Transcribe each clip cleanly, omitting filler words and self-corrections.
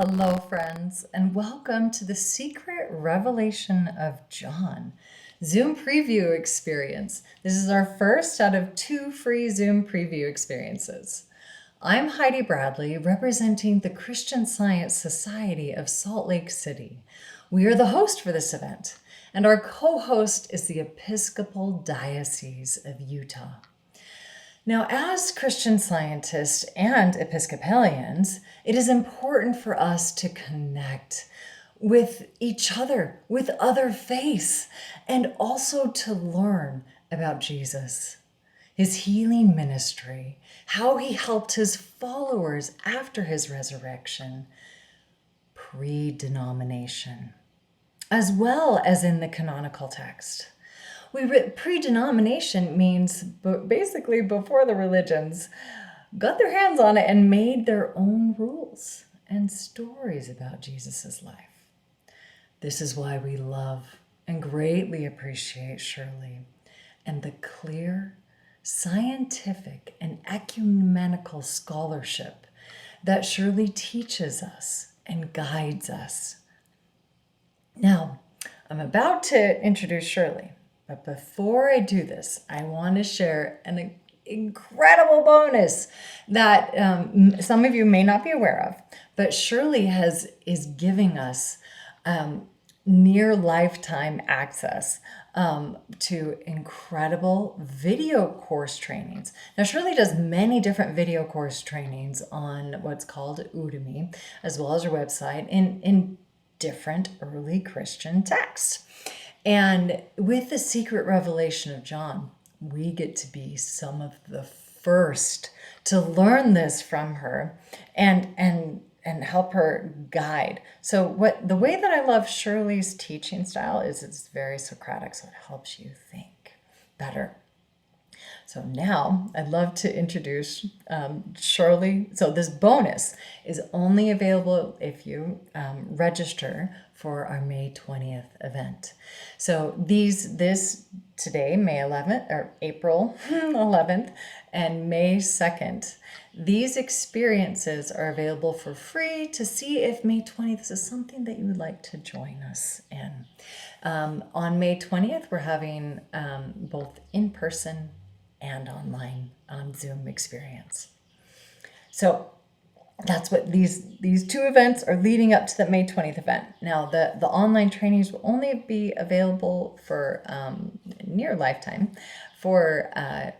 Hello, friends, and welcome to the Secret Revelation of John Zoom preview experience. This is our first out of 2 free Zoom preview experiences. I'm Heidi Bradley, representing the Christian Science Society of Salt Lake City. We are the host for this event, and our co-host is the Episcopal Diocese of Utah. Now, as Christian scientists and Episcopalians, it is important for us to connect with each other, with other faiths, and also to learn about Jesus, his healing ministry, how he helped his followers after his resurrection, pre-denomination, as well as in the canonical text. Pre-denomination means basically before the religions got their hands on it and made their own rules and stories about Jesus's life. This is why we love and greatly appreciate Shirley and the clear, scientific, and ecumenical scholarship that Shirley teaches us and guides us. Now, I'm about to introduce Shirley. But before I do this, I want to share an incredible bonus that some of you may not be aware of. But Shirley is giving us near lifetime access to incredible video course trainings. Now, Shirley does many different video course trainings on what's called Udemy, as well as her website, in different early Christian texts. And with the secret revelation of John, we get to be some of the first to learn this from her and help her guide. So the way that I love Shirley's teaching style is it's very Socratic, so it helps you think better. So now I'd love to introduce Shirley. So this bonus is only available if you register for our May 20th event. So this today, May 11th, or April 11th, and May 2nd, these experiences are available for free to see if May 20th is something that you would like to join us in. On May 20th, we're having both in-person and online Zoom experience. So that's what these 2 events are leading up to the May 20th event. Now, the online trainings will only be available for near lifetime for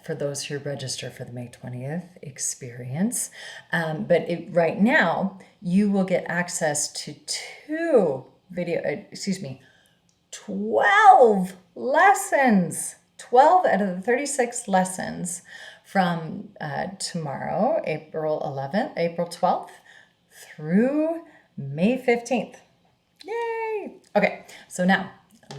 those who register for the May 20th experience. But right now, you will get access to 12 lessons. 12 out of the 36 lessons from tomorrow, April 12th, through May 15th. Yay! Okay, so now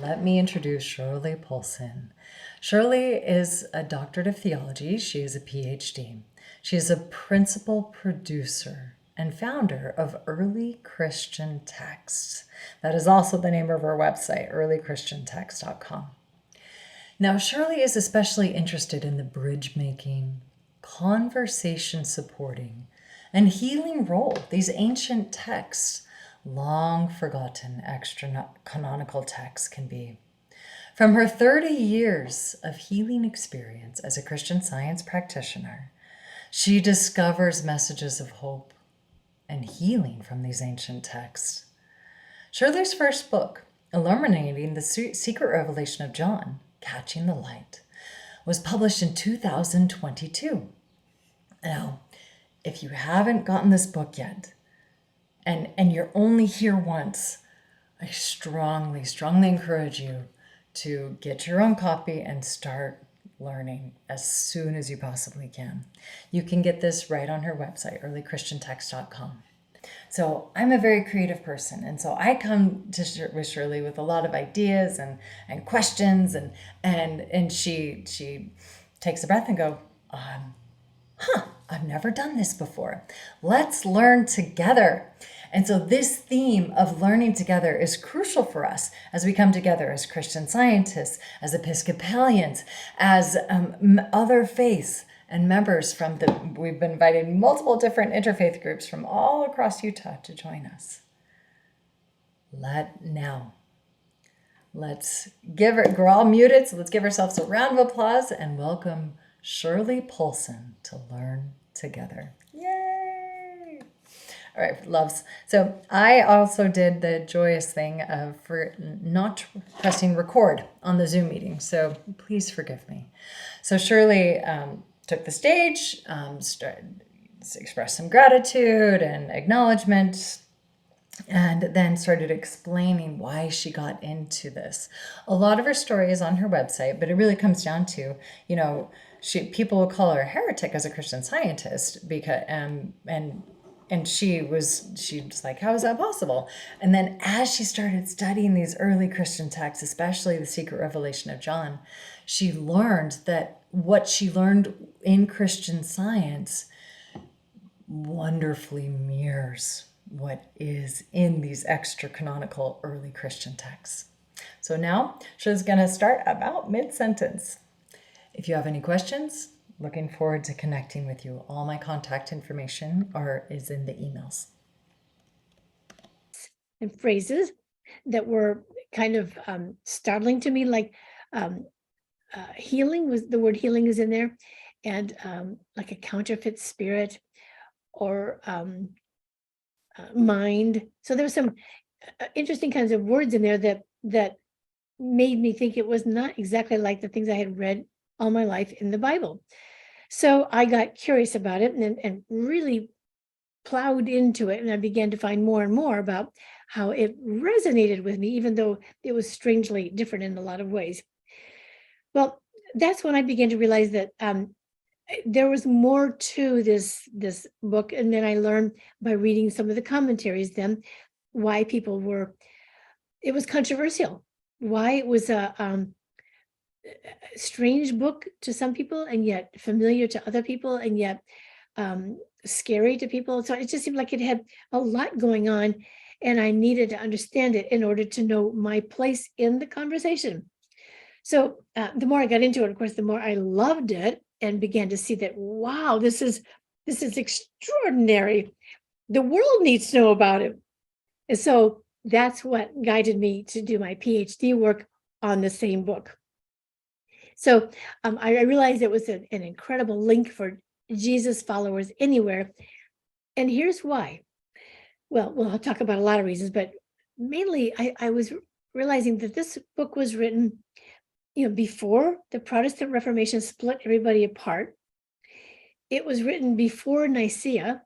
let me introduce Shirley Paulson. Shirley is a doctorate of theology. She is a PhD. She is a principal producer and founder of Early Christian Texts. That is also the name of her website, earlychristiantext.com. Now, Shirley is especially interested in the bridge-making, conversation-supporting, and healing role these ancient texts, long-forgotten extra-canonical texts can be. From her 30 years of healing experience as a Christian Science practitioner, she discovers messages of hope and healing from these ancient texts. Shirley's first book, illuminating the secret revelation of John, Catching the Light, was published in 2022. Now, if you haven't gotten this book yet, and you're only here once, I strongly encourage you to get your own copy and start learning as soon as you possibly can. You can get this right on her website, earlychristiantext.com. So I'm a very creative person, and so I come to with Shirley with a lot of ideas and questions, and she takes a breath and go, I've never done this before. Let's learn together. And so this theme of learning together is crucial for us as we come together as Christian scientists, as Episcopalians, as other faiths, and members we've been inviting multiple different interfaith groups from all across Utah to join us. We're all muted, so let's give ourselves a round of applause and welcome Shirley Paulson to learn together. Yay! All right, loves. So I also did the joyous thing for not pressing record on the Zoom meeting, so please forgive me. So Shirley took the stage, started to express some gratitude and acknowledgement, and then started explaining why she got into this. A lot of her story is on her website, but it really comes down to, people will call her a heretic as a Christian Scientist because and she was like, how is that possible? And then as she started studying these early Christian texts, especially the Secret Revelation of John, she learned that what she learned in Christian Science wonderfully mirrors what is in these extra canonical early Christian texts. So now she's going to start about mid-sentence. If you have any questions, looking forward to connecting with you. All my contact information is in the emails. And phrases that were kind of startling to me, like healing the word healing is in there, and like a counterfeit spirit, or mind. So there were some interesting kinds of words in there that made me think it was not exactly like the things I had read all my life in the Bible. So I got curious about it and really plowed into it, and I began to find more and more about how it resonated with me, even though it was strangely different in a lot of ways. Well, that's when I began to realize that there was more to this book, and then I learned by reading some of the commentaries then why it was controversial, why it was a strange book to some people and yet familiar to other people, and yet scary to people. So it just seemed like it had a lot going on, and I needed to understand it in order to know my place in the conversation. So the more I got into it, of course, the more I loved it and began to see that, wow, this is extraordinary. The world needs to know about it. And so that's what guided me to do my PhD work on the same book. So I realized it was an incredible link for Jesus followers anywhere. And here's why. Well, I'll talk about a lot of reasons, but mainly I was realizing that this book was written before the Protestant Reformation split everybody apart. It was written before Nicaea,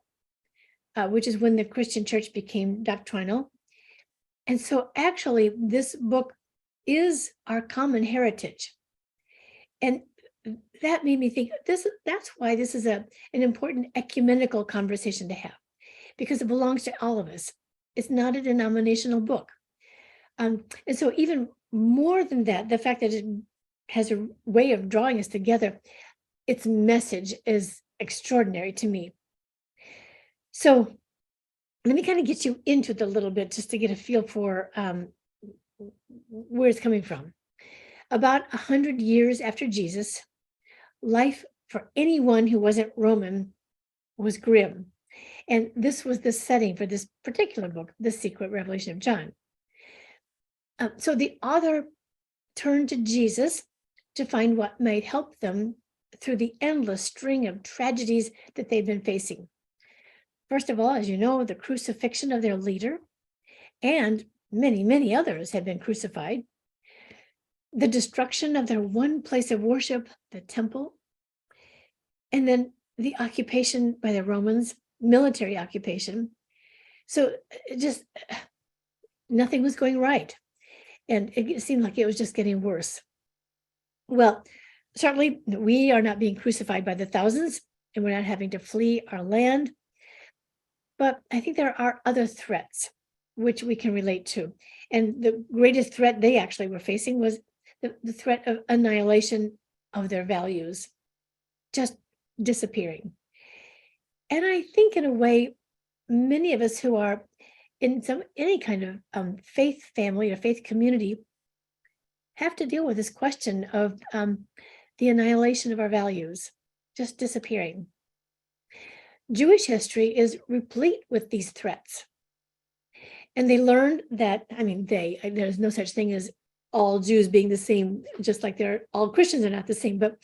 which is when the Christian church became doctrinal. And so actually this book is our common heritage. And that made me think that's why this is an important ecumenical conversation to have, because it belongs to all of us. It's not a denominational book. And so even more than that, the fact that it has a way of drawing us together, its message is extraordinary to me. So let me kind of get you into it a little bit just to get a feel for where it's coming from. About 100 years after Jesus, life for anyone who wasn't Roman was grim. And this was the setting for this particular book, The Secret Revelation of John. So the author turned to Jesus to find what might help them through the endless string of tragedies that they've been facing. First of all, as you know, the crucifixion of their leader, and many, many others had been crucified. The destruction of their one place of worship, the temple, and then the occupation by the Romans, military occupation. So just nothing was going right. And it seemed like it was just getting worse. Well, certainly we are not being crucified by the thousands, and we're not having to flee our land. But I think there are other threats which we can relate to. And the greatest threat they actually were facing was the threat of annihilation of their values, just disappearing. And I think in a way, many of us who are in any kind of faith family or faith community have to deal with this question of the annihilation of our values. just disappearing. Jewish history is replete with these threats. And they learned that, there's no such thing as all Jews being the same, just like all Christians are not the same, but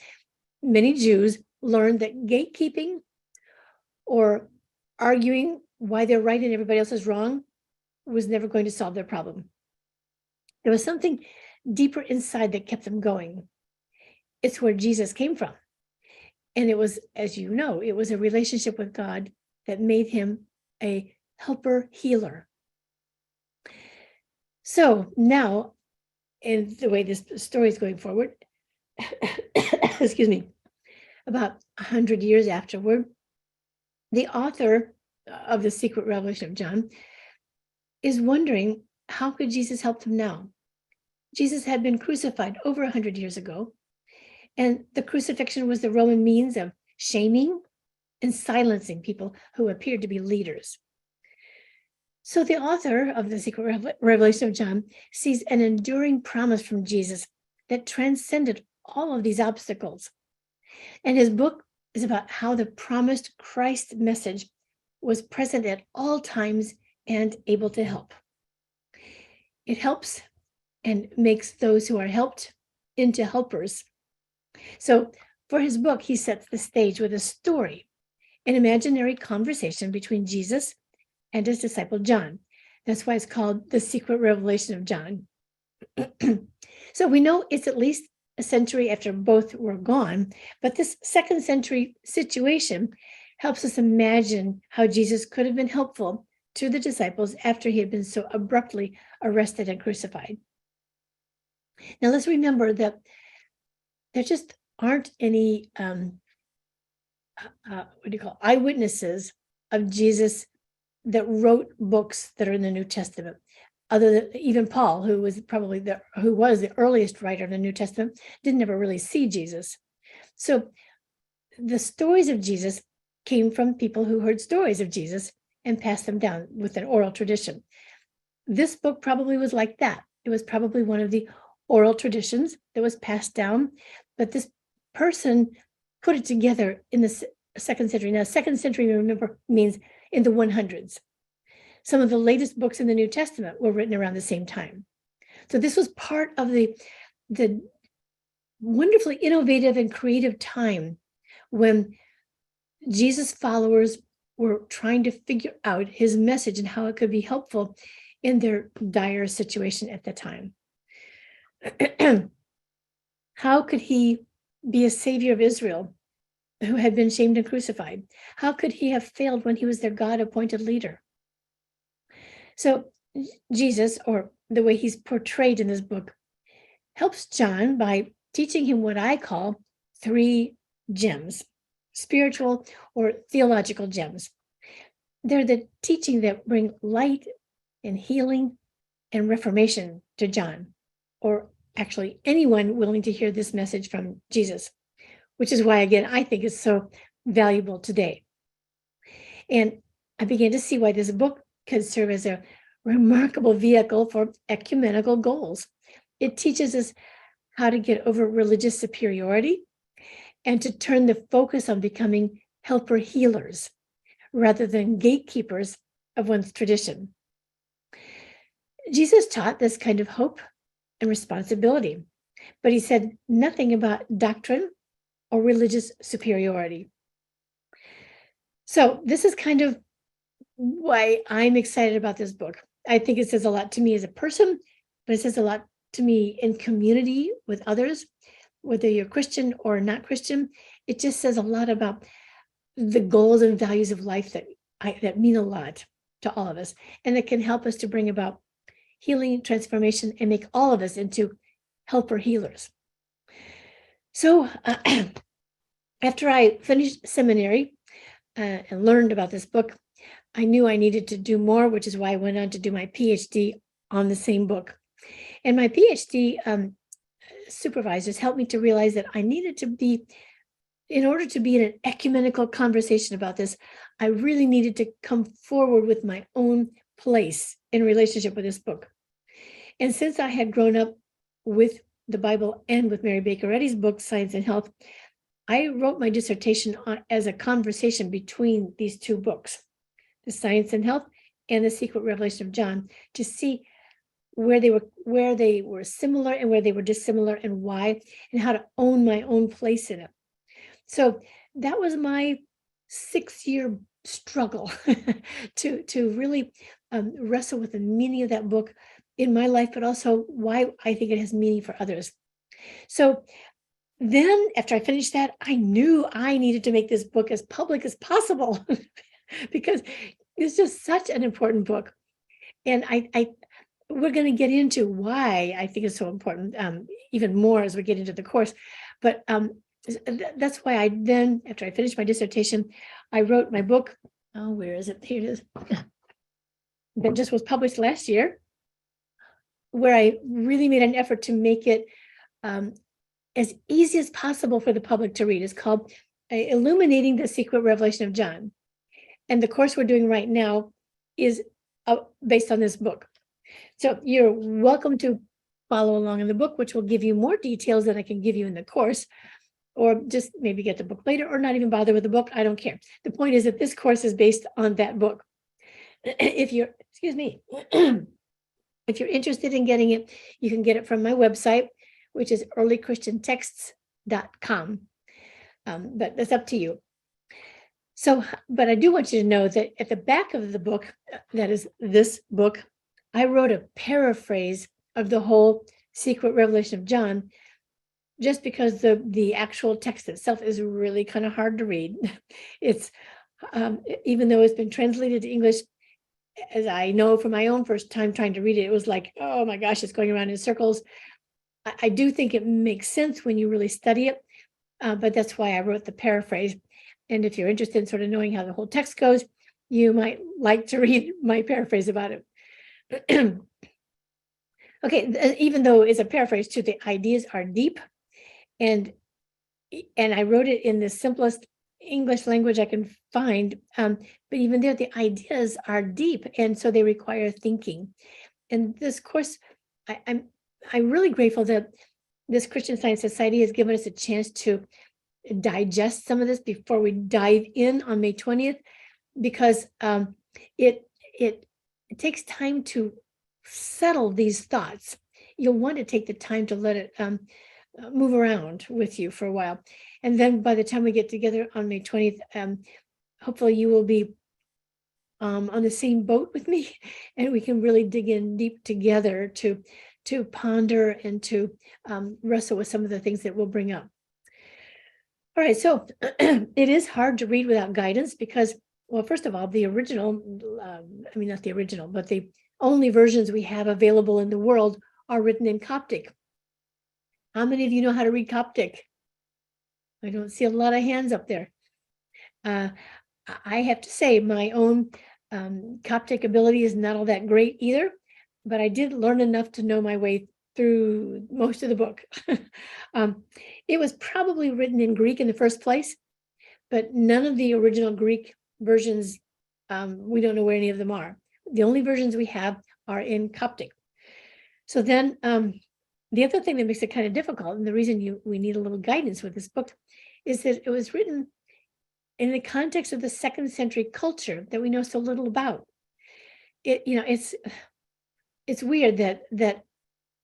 many Jews learned that gatekeeping or arguing why they're right and everybody else is wrong was never going to solve their problem. There was something deeper inside that kept them going. It's where Jesus came from. And it was, as you know, it was a relationship with God that made him a helper healer. So now, in the way this story is going forward, excuse me, about 100 years afterward, the author of The Secret Revelation of John is wondering, how could Jesus help them now? Jesus had been crucified over 100 years ago, and the crucifixion was the Roman means of shaming and silencing people who appeared to be leaders. So the author of The Secret Revelation of John sees an enduring promise from Jesus that transcended all of these obstacles. And his book is about how the promised Christ message was present at all times and able to help. It helps and makes those who are helped into helpers. So for his book, he sets the stage with a story, an imaginary conversation between Jesus and his disciple John. That's why it's called The Secret Revelation of John. So we know it's at least a century after both were gone, but this second century situation helps us imagine how Jesus could have been helpful to the disciples after he had been so abruptly arrested and crucified. Now let's remember that there just aren't any eyewitnesses of Jesus that wrote books that are in the New Testament, other than even Paul, who was the earliest writer of the New Testament, didn't ever really see Jesus. So the stories of Jesus came from people who heard stories of Jesus and passed them down with an oral tradition. This book probably was like that. It was probably one of the oral traditions that was passed down, but this person put it together in the second century. Now, second century, remember, means in the 100s. Some of the latest books in the New Testament were written around the same time. So this was part of the wonderfully innovative and creative time when Jesus' followers were trying to figure out his message and how it could be helpful in their dire situation at the time. How could he be a savior of Israel who had been shamed and crucified? How could he have failed when he was their God-appointed leader? So Jesus, or the way he's portrayed in this book, helps John by teaching him what I call 3 gems, spiritual or theological gems. They're the teaching that bring light and healing and reformation to John, or actually anyone willing to hear this message from Jesus, which is why, again, I think it's so valuable today. And I began to see why this book could serve as a remarkable vehicle for ecumenical goals. It teaches us how to get over religious superiority and to turn the focus on becoming helper healers rather than gatekeepers of one's tradition. Jesus taught this kind of hope and responsibility, but he said nothing about doctrine or religious superiority. So this is kind of why I'm excited about this book. I think it says a lot to me as a person, but it says a lot to me in community with others, whether you're Christian or not Christian. It just says a lot about the goals and values of life that mean a lot to all of us, and that can help us to bring about healing, transformation, and make all of us into helper healers. So after I finished seminary and learned about this book, I knew I needed to do more, which is why I went on to do my PhD on the same book. And my PhD supervisors helped me to realize that I needed to be, in order to be in an ecumenical conversation about this, I really needed to come forward with my own place in relationship with this book. And since I had grown up with the Bible and with Mary Baker Eddy's book, Science and Health, I wrote my dissertation as a conversation between these two books, The Science and Health and The Secret Revelation of John, to see where they were similar and where they were dissimilar and why, and how to own my own place in it. So that was my 6-year struggle to really wrestle with the meaning of that book in my life, but also why I think it has meaning for others. So then after I finished that, I knew I needed to make this book as public as possible because it's just such an important book. And we're going to get into why I think it's so important, even more as we get into the course. But that's why I then, after I finished my dissertation, I wrote my book. Oh, where is it? Here it is. That just was published last year, where I really made an effort to make it as easy as possible for the public to read. It's called Illuminating the Secret Revelation of John. And the course we're doing right now is based on this book. So you're welcome to follow along in the book, which will give you more details than I can give you in the course, or just maybe get the book later, or not even bother with the book. I don't care. The point is that this course is based on that book. If you're, excuse me, if you're interested in getting it, you can get it from my website, which is earlychristiantexts.com. But that's up to you. So, but I do want you to know that at the back of the book, that is this book, I wrote a paraphrase of the whole Secret Revelation of John, just because the actual text itself is really kind of hard to read. It's, even though it's been translated to English, as I know from my own first time trying to read it, it was like, oh my gosh, it's going around in circles. I do think it makes sense when you really study it, but that's why I wrote the paraphrase. And if you're interested in sort of knowing how the whole text goes, you might like to read my paraphrase about it. Okay, even though it's a paraphrase too, the ideas are deep, and I wrote it in the simplest English language I can find, but even there, the ideas are deep, and so they require thinking. And this course, I'm really grateful that this Christian Science Society has given us a chance to digest some of this before we dive in on May 20th, because it takes time to settle these thoughts. You'll want to take the time to let it move around with you for a while. And then by the time we get together on May 20th, hopefully you will be on the same boat with me, and we can really dig in deep together to ponder and to wrestle with some of the things that we'll bring up. All right, so it is hard to read without guidance because, well, first of all, the original, I mean, not the original, but the only versions we have available in the world are written in Coptic. How many of you know how to read Coptic? I don't see a lot of hands up there. I have to say my own Coptic ability is not all that great either, but I did learn enough to know my way through most of the book. It was probably written in Greek in the first place, but none of the original Greek versions, we don't know where any of them are. The only versions we have are in Coptic. So then the other thing that makes it kind of difficult, and the reason we need a little guidance with this book, is that it was written in the context of the 2nd century culture that we know so little about. It's weird that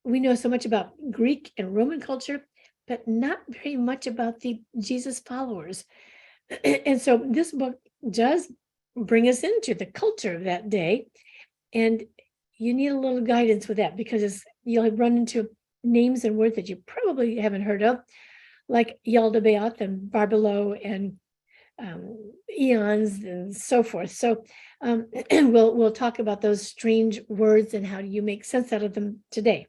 we know so much about Greek and Roman culture, but not very much about the Jesus followers. And so this book does bring us into the culture of that day, and you need a little guidance with that, because you'll run into names and words that you probably haven't heard of, like Yaldabaoth and Barbelo and eons and so forth. So we'll talk about those strange words and how do you make sense out of them today.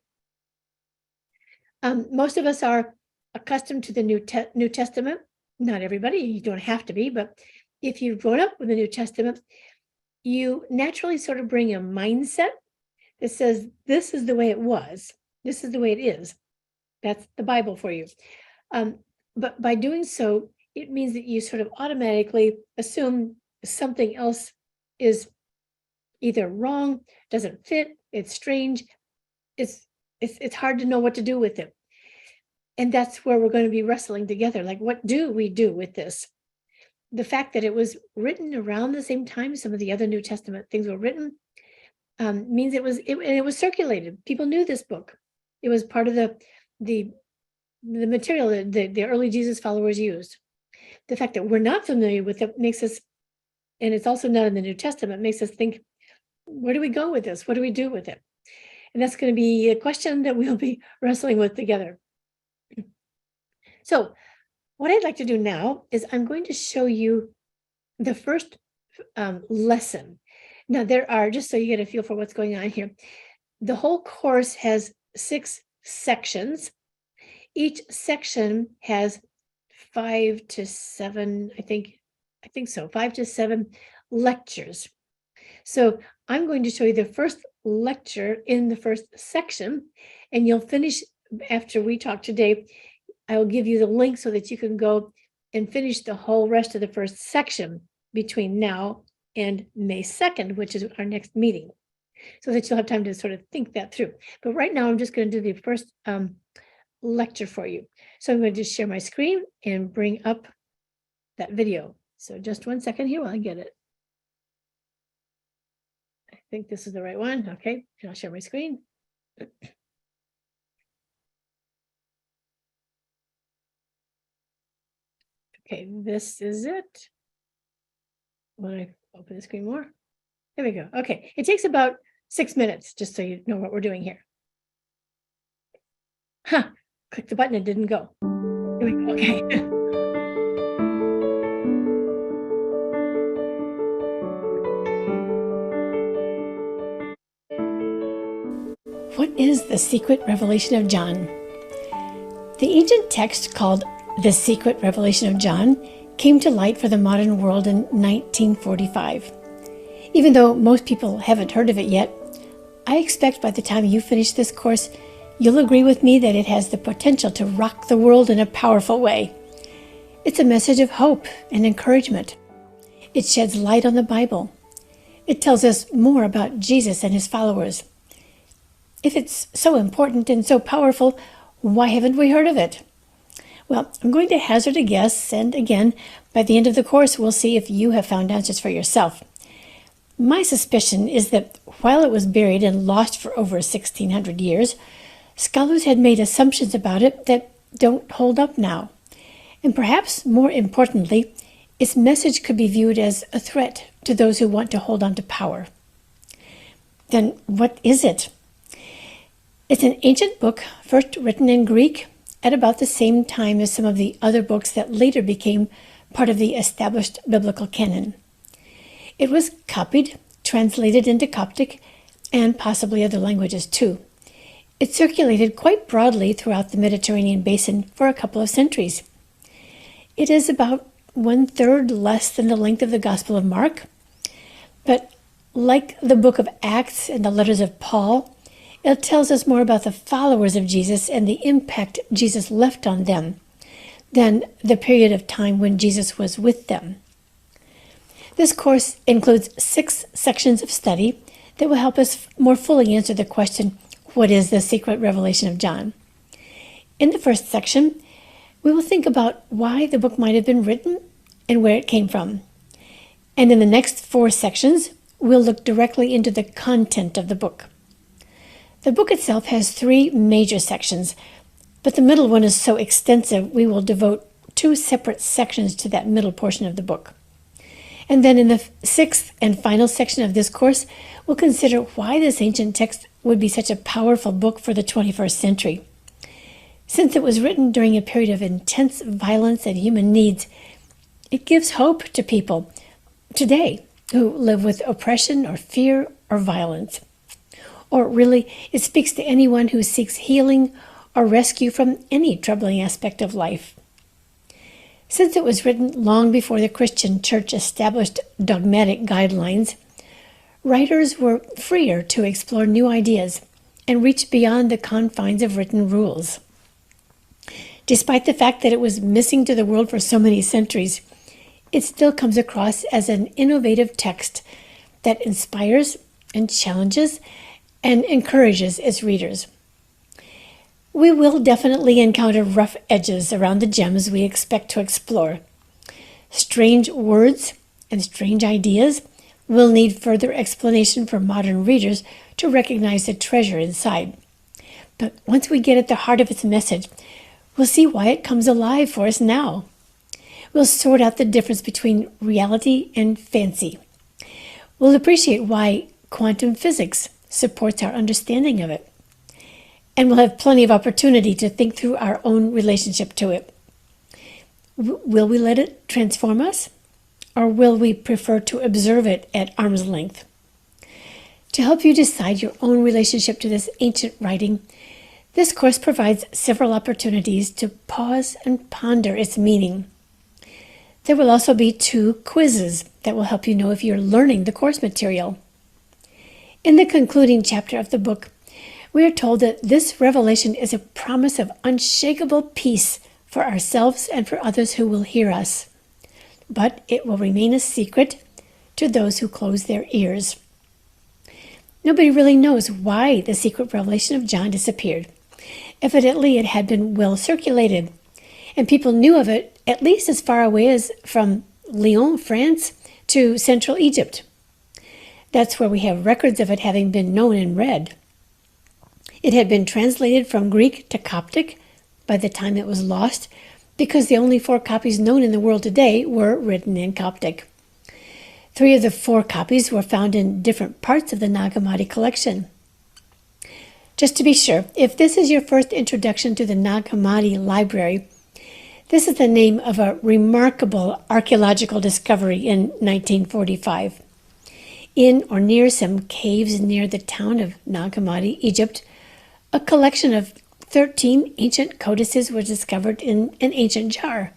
Most of us are accustomed to the New Testament. Not everybody, you don't have to be, but if you've grown up with the New Testament, you naturally sort of bring a mindset that says, this is the way it was. This is the way it is. That's the Bible for you. But by doing so, it means that you sort of automatically assume something else is either wrong, doesn't fit, it's strange, it's hard to know what to do with it. And that's where we're going to be wrestling together. Like, what do we do with this? The fact that it was written around the same time some of the other New Testament things were written means it was circulated. People knew this book. It was part of the material that the early Jesus followers used. The fact that we're not familiar with it makes us, and it's also not in the New Testament, makes us think, where do we go with this? What do we do with it? And that's going to be a question that we'll be wrestling with together. So what I'd like to do now is I'm going to show you the first lesson. Now there are, just so you get a feel for what's going on here, the whole course has 6 sections. Each section has 5 to 7, I think so, 5 to 7 lectures. So I'm going to show you the first lecture in the first section, and you'll finish after we talk today. I will give you the link so that you can go and finish the whole rest of the first section between now and May 2nd, which is our next meeting, so that you'll have time to sort of think that through. But right now, I'm just going to do the first lecture for you. So I'm going to just share my screen and bring up that video. So just 1 second here while I get it. I think this is the right one. Okay, and I'll share my screen. Okay, this is it. When I open the screen more, there we go. Okay, it takes about 6 minutes, just so you know what we're doing here. Huh, click the button, it didn't go. Here we go, okay. What is the secret revelation of John? The ancient text called The Secret Revelation of John came to light for the modern world in 1945. Even though most people haven't heard of it yet, I expect by the time you finish this course, you'll agree with me that it has the potential to rock the world in a powerful way. It's a message of hope and encouragement. It sheds light on the Bible. It tells us more about Jesus and his followers. If it's so important and so powerful, why haven't we heard of it? Well, I'm going to hazard a guess, and again, by the end of the course, we'll see if you have found answers for yourself. My suspicion is that while it was buried and lost for over 1,600 years, scholars had made assumptions about it that don't hold up now. And perhaps more importantly, its message could be viewed as a threat to those who want to hold on to power. Then what is it? It's an ancient book, first written in Greek at about the same time as some of the other books that later became part of the established biblical canon. It was copied, translated into Coptic, and possibly other languages too. It circulated quite broadly throughout the Mediterranean basin for a couple of centuries. It is about 1/3 less than the length of the Gospel of Mark, but like the book of Acts and the letters of Paul, it tells us more about the followers of Jesus and the impact Jesus left on them than the period of time when Jesus was with them. This course includes 6 sections of study that will help us more fully answer the question, what is the secret revelation of John? In the first section, we will think about why the book might have been written and where it came from. And in the next 4 sections, we'll look directly into the content of the book. The book itself has 3 major sections, but the middle one is so extensive we will devote 2 separate sections to that middle portion of the book. And then in the 6th and final section of this course, we'll consider why this ancient text would be such a powerful book for the 21st century. Since it was written during a period of intense violence and human needs, it gives hope to people today who live with oppression or fear or violence. Or really, it speaks to anyone who seeks healing or rescue from any troubling aspect of life. Since it was written long before the Christian church established dogmatic guidelines, writers were freer to explore new ideas and reach beyond the confines of written rules. Despite the fact that it was missing to the world for so many centuries, it still comes across as an innovative text that inspires and challenges and encourages its readers. We will definitely encounter rough edges around the gems we expect to explore. Strange words and strange ideas will need further explanation for modern readers to recognize the treasure inside. But once we get at the heart of its message, we'll see why it comes alive for us now. We'll sort out the difference between reality and fancy. We'll appreciate why quantum physics supports our understanding of it. And we'll have plenty of opportunity to think through our own relationship to it. Will we let it transform us? Or will we prefer to observe it at arm's length? To help you decide your own relationship to this ancient writing, this course provides several opportunities to pause and ponder its meaning. There will also be 2 quizzes that will help you know if you're learning the course material. In the concluding chapter of the book, we are told that this revelation is a promise of unshakable peace for ourselves and for others who will hear us. But it will remain a secret to those who close their ears. Nobody really knows why the secret revelation of John disappeared. Evidently, it had been well circulated, and people knew of it at least as far away as from Lyon, France, to Central Egypt. That's where we have records of it having been known and read. It had been translated from Greek to Coptic by the time it was lost, because the only 4 copies known in the world today were written in Coptic. 3 of the 4 copies were found in different parts of the Nag Hammadi collection. Just to be sure, if this is your first introduction to the Nag Hammadi library, this is the name of a remarkable archaeological discovery in 1945. In or near some caves near the town of Nag Hammadi, Egypt, a collection of 13 ancient codices was discovered in an ancient jar.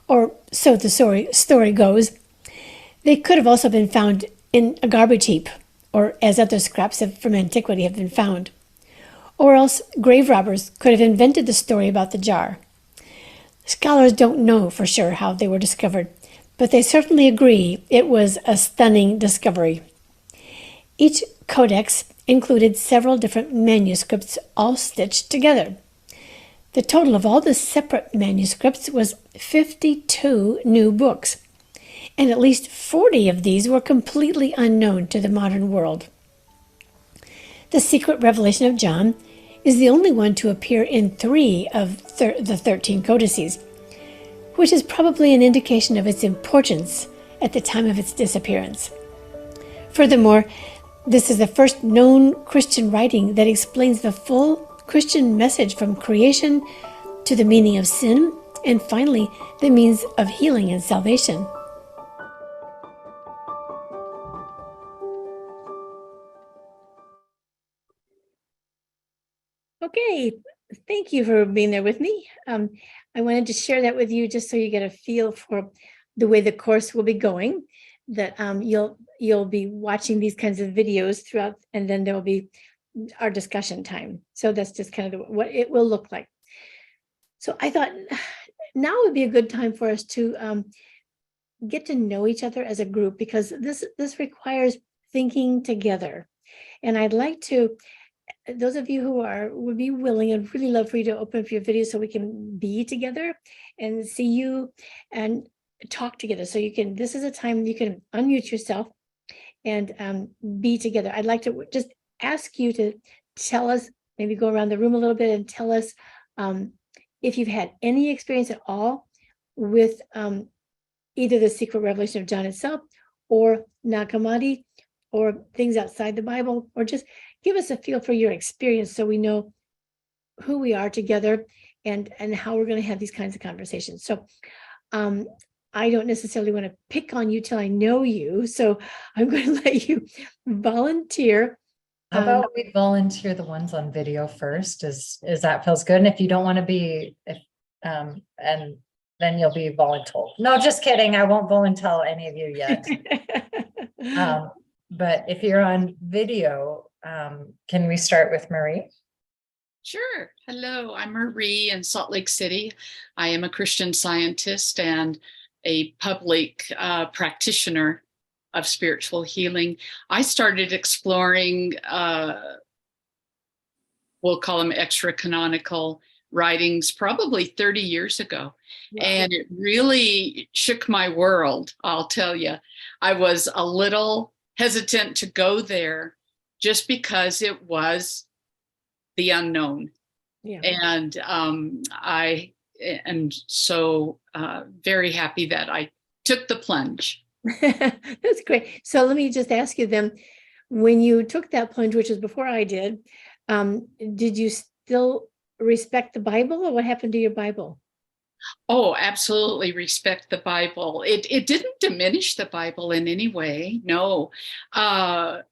Or so the story goes. They could have also been found in a garbage heap, or as other scraps from antiquity have been found. Or else grave robbers could have invented the story about the jar. Scholars don't know for sure how they were discovered, but they certainly agree it was a stunning discovery. Each codex included several different manuscripts all stitched together. The total of all the separate manuscripts was 52 new books, and at least 40 of these were completely unknown to the modern world. The Secret Revelation of John is the only one to appear in 3 of the 13 codices, which is probably an indication of its importance at the time of its disappearance. Furthermore, this is the first known Christian writing that explains the full Christian message from creation to the meaning of sin, and finally, the means of healing and salvation. Okay, thank you for being there with me. I wanted to share that with you just so you get a feel for the way the course will be going, that you'll be watching these kinds of videos throughout, and then there will be our discussion time. So that's just kind of what it will look like. So I thought now would be a good time for us to get to know each other as a group, because this requires thinking together. And I'd like to, those of you who would be willing, I'd really love for you to open up your video so we can be together and see you and talk together. So you can, this is a time you can unmute yourself and be together. I'd like to just ask you to tell us, maybe go around the room a little bit and tell us if you've had any experience at all with either the Secret Revelation of John itself, or Nag Hammadi, or things outside the Bible, or just give us a feel for your experience so we know who we are together and how we're going to have these kinds of conversations. So I don't necessarily want to pick on you till I know you, so I'm going to let you volunteer. How about we volunteer the ones on video first? Is that feels good? And if you don't want to be, and then you'll be voluntold. No, just kidding. I won't voluntold any of you yet. But if you're on video, can we start with Marie? Sure. Hello, I'm Marie in Salt Lake City. I am a Christian Scientist and a public practitioner of spiritual healing. I started exploring we'll call them extra canonical writings, probably 30 years ago. Wow. And it really shook my world, I'll tell you. I was a little hesitant to go there just because it was the unknown. Yeah. And I am so very happy that I took the plunge. That's great. So let me just ask you then, when you took that plunge, which is before I did you still respect the Bible, or what happened to your Bible? Oh, absolutely respect the Bible. It didn't diminish the Bible in any way, no. But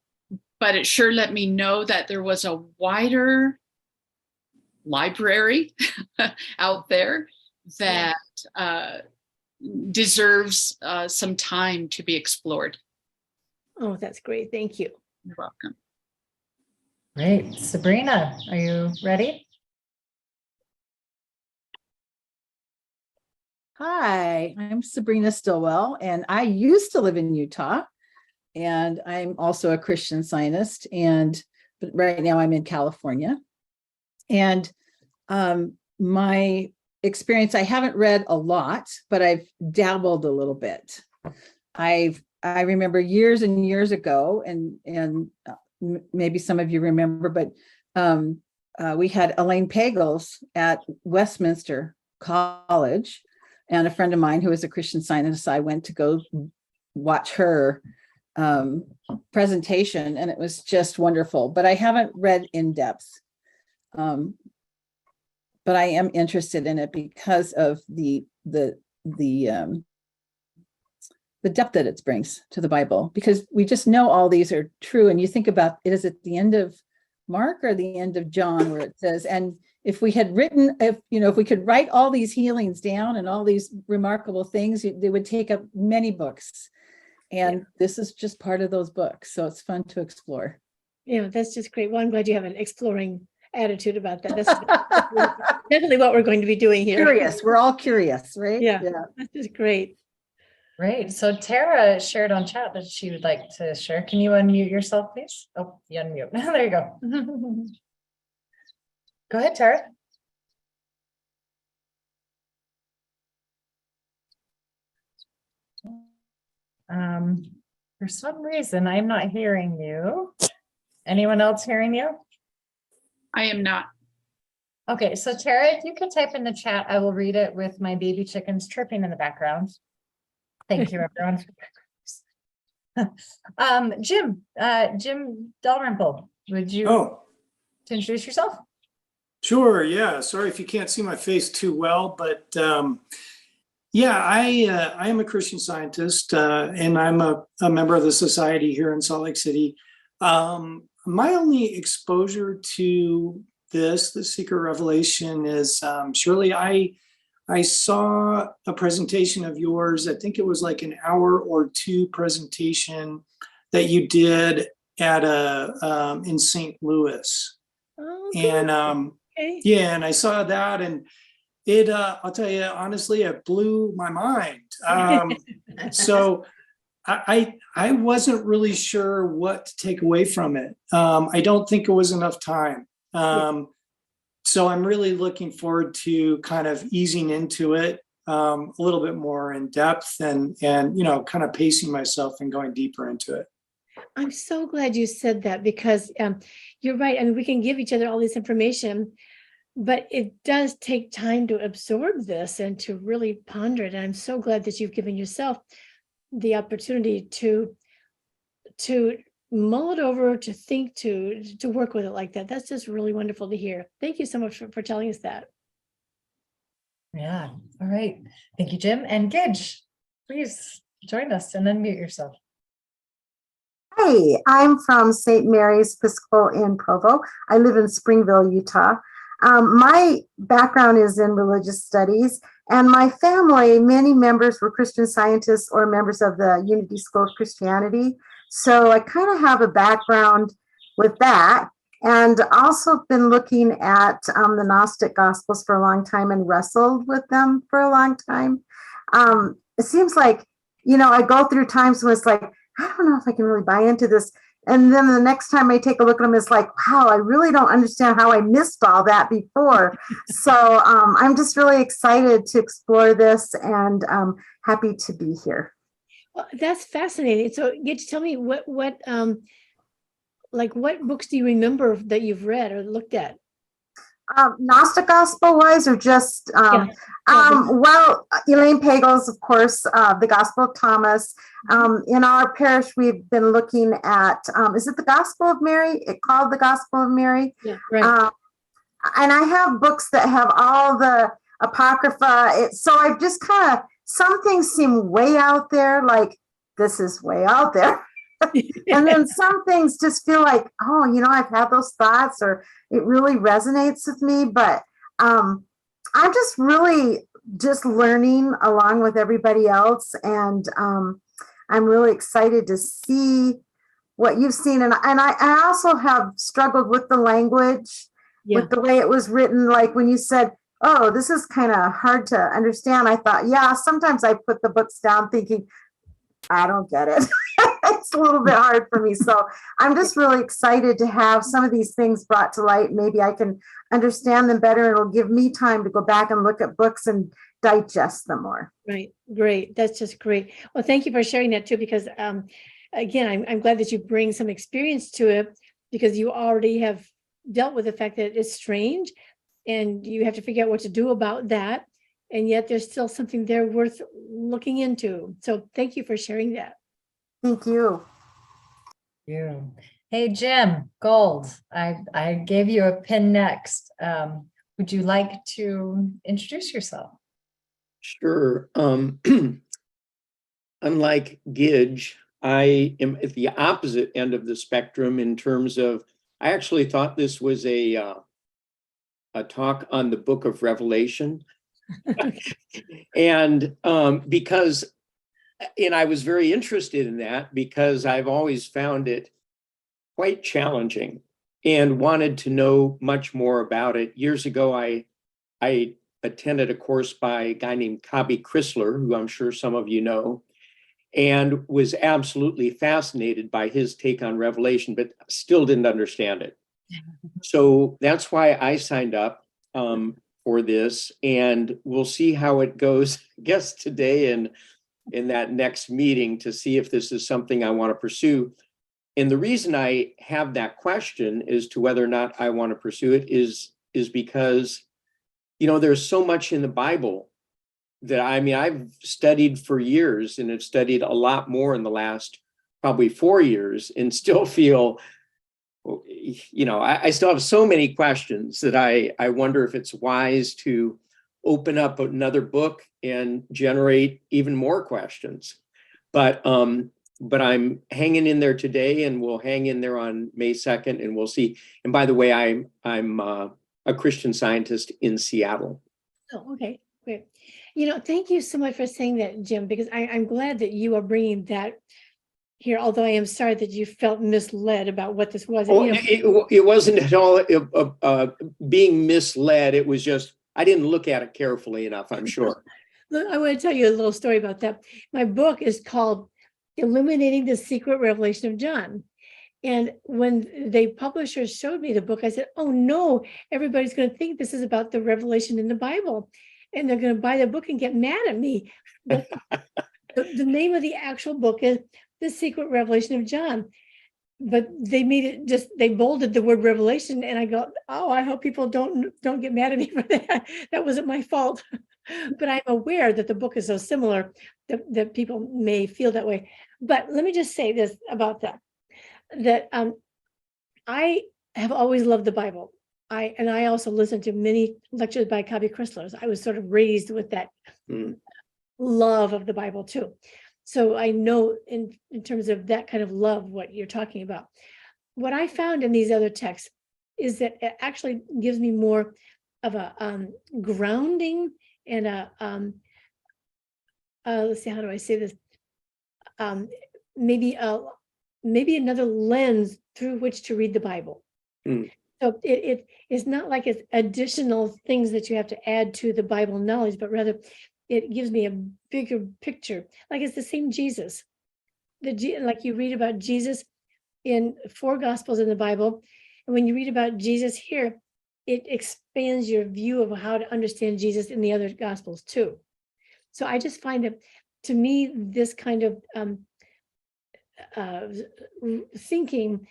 it sure let me know that there was a wider library out there that deserves some time to be explored. Oh, that's great. Thank you. You're welcome. Great. Sabrina, are you ready? Hi, I'm Sabrina Stillwell, and I used to live in Utah, and I'm also a Christian Scientist, but right now I'm in California. And my experience, I haven't read a lot, but I've dabbled a little bit. I remember years and years ago, and maybe some of you remember, but we had Elaine Pagels at Westminster College. And a friend of mine who is a Christian Scientist, I went to go watch her presentation, and it was just wonderful. But I haven't read in depth. But I am interested in it because of the depth that it brings to the Bible. Because we just know all these are true, and you think about it, is at the end of Mark or the end of John where it says, and if we had written, if we could write all these healings down and all these remarkable things, they would take up many books. And this is just part of those books. So it's fun to explore. Yeah, that's just great. Well, I'm glad you have an exploring attitude about that. That's definitely what we're going to be doing here. Curious. We're all curious, right? Yeah. That's just great. Great. So Tara shared on chat that she would like to share. Can you unmute yourself, please? Oh, you unmute. There you go. Go ahead, Tara. For some reason, I'm not hearing you. Anyone else hearing you? I am not. Okay, so Tara, if you could type in the chat, I will read it with my baby chickens chirping in the background. Thank you, everyone. Jim Dalrymple, would you to introduce yourself? Sure. Yeah. Sorry if you can't see my face too well, but I am a Christian Scientist, and I'm a member of the society here in Salt Lake City. My only exposure to the Secret Revelation is, Shirley, I saw a presentation of yours. I think it was like an hour or two presentation that you did at in St. Louis. Oh, And okay. yeah, and I saw that, and it I'll tell you honestly, it blew my mind. So I wasn't really sure what to take away from it. I don't think it was enough time. So I'm really looking forward to kind of easing into it a little bit more in depth, and kind of pacing myself and going deeper into it. I'm so glad you said that, because you're right. I mean, we can give each other all this information, but it does take time to absorb this and to really ponder it. And I'm so glad that you've given yourself the opportunity to mull it over, to think, to work with it like that. That's just really wonderful to hear. Thank you so much for telling us that. Yeah. All right. Thank you, Jim. And Gidge, please join us and unmute yourself. Hey, I'm from St. Mary's Episcopal in Provo. I live in Springville, Utah. My background is in religious studies, and my family, many members were Christian Scientists or members of the Unity School of Christianity. So I kind of have a background with that, and also been looking at the Gnostic Gospels for a long time and wrestled with them for a long time. It seems like, I go through times when it's like, I don't know if I can really buy into this. And then the next time I take a look at them, it's like, wow, I really don't understand how I missed all that before. So I'm just really excited to explore this and happy to be here. Well, that's fascinating. So get to tell me what like what books do you remember that you've read or looked at? Gnostic gospel wise, or just well, Elaine Pagel's, of course, the Gospel of Thomas. In our parish, we've been looking at is it the Gospel of Mary? It called the Gospel of Mary. Yeah, right. And I have books that have all the apocrypha. So I've just kind of, some things seem way out there, like this is way out there. And then some things just feel like, oh, you know, I've had those thoughts, or it really resonates with me. But I'm just really just learning along with everybody else. And I'm really excited to see what you've seen. And I also have struggled with the language, with the way it was written. Like when you said, oh, this is kind of hard to understand, I thought, yeah, sometimes I put the books down thinking, I don't get it. It's a little bit hard for me. So I'm just really excited to have some of these things brought to light. Maybe I can understand them better, and it'll give me time to go back and look at books and digest them more. Right. Great. That's just great. Well, thank you for sharing that too, because again, I'm glad that you bring some experience to it, because you already have dealt with the fact that it's strange and you have to figure out what to do about that. And yet there's still something there worth looking into. So thank you for sharing that. Thank you. You. Hey, Jim Gold, I gave you a pin next. Would you like to introduce yourself? Sure. Unlike Gidge, I am at the opposite end of the spectrum in terms of, I actually thought this was a talk on the book of Revelation. And because I was very interested in that because I've always found it quite challenging and wanted to know much more about it. Years ago, I attended a course by a guy named Cobby Chrysler, who I'm sure some of you know, and was absolutely fascinated by his take on Revelation, but still didn't understand it. So that's why I signed up for this, and we'll see how it goes, I guess, today and in that next meeting to see if this is something I want to pursue. And the reason I have that question as to whether or not I want to pursue it is because, you know, there's so much in the Bible that I've studied for years, and have studied a lot more in the last probably 4 years, and still feel, you know, I still have so many questions that I wonder if it's wise to open up another book and generate even more questions. But I'm hanging in there today, and we'll hang in there on May 2nd, and we'll see. And by the way, I'm a Christian Scientist in Seattle. Oh, okay, great. You know, thank you so much for saying that, Jim, because I'm glad that you are bringing that here, although I am sorry that you felt misled about what this was. Oh, You know, it wasn't at all being misled. It was just, I didn't look at it carefully enough, I'm sure. look, I want to tell you a little story about that. My book is called Illuminating the Secret Revelation of John. And when the publishers showed me the book, I said, oh no, everybody's going to think this is about the revelation in the Bible. And they're going to buy the book and get mad at me. But the name of the actual book is The Secret Revelation of John. But they made it just, they bolded the word revelation. And I go, oh, I hope people don't get mad at me for that. That wasn't my fault. But I'm aware that the book is so similar that people may feel that way. But let me just say this about that I have always loved the Bible. I also listened to many lectures by Cobby Chrysler. I was sort of raised with that love of the Bible too. So I know in terms of that kind of love, what you're talking about. What I found in these other texts is that it actually gives me more of a grounding and a, let's see, how do I say this? Maybe another lens through which to read the Bible. So it is not like it's additional things that you have to add to the Bible knowledge, but rather it gives me a bigger picture. Like it's the same Jesus. Like you read about Jesus, in 4 gospels in the Bible. And when you read about Jesus here, it expands your view of how to understand Jesus in the other gospels too. So I just find that, to me, this kind of thinking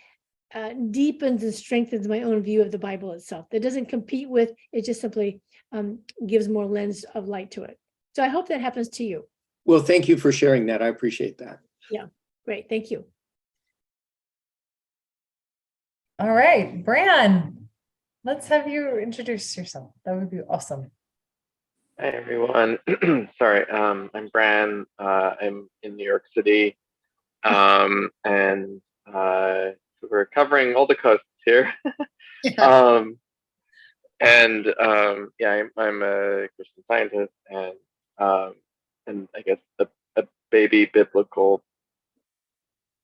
deepens and strengthens my own view of the Bible itself. That doesn't compete with it, just simply gives more lens of light to it. So I hope that happens to you. Well, thank you for sharing that. I appreciate that. Yeah, great. Thank you. All right, Bran, let's have you introduce yourself. That would be awesome. Hi everyone. Sorry, I'm Bran. I'm in New York City, and so we're covering all the coasts here. Yeah, I'm a Christian Scientist and I guess a baby biblical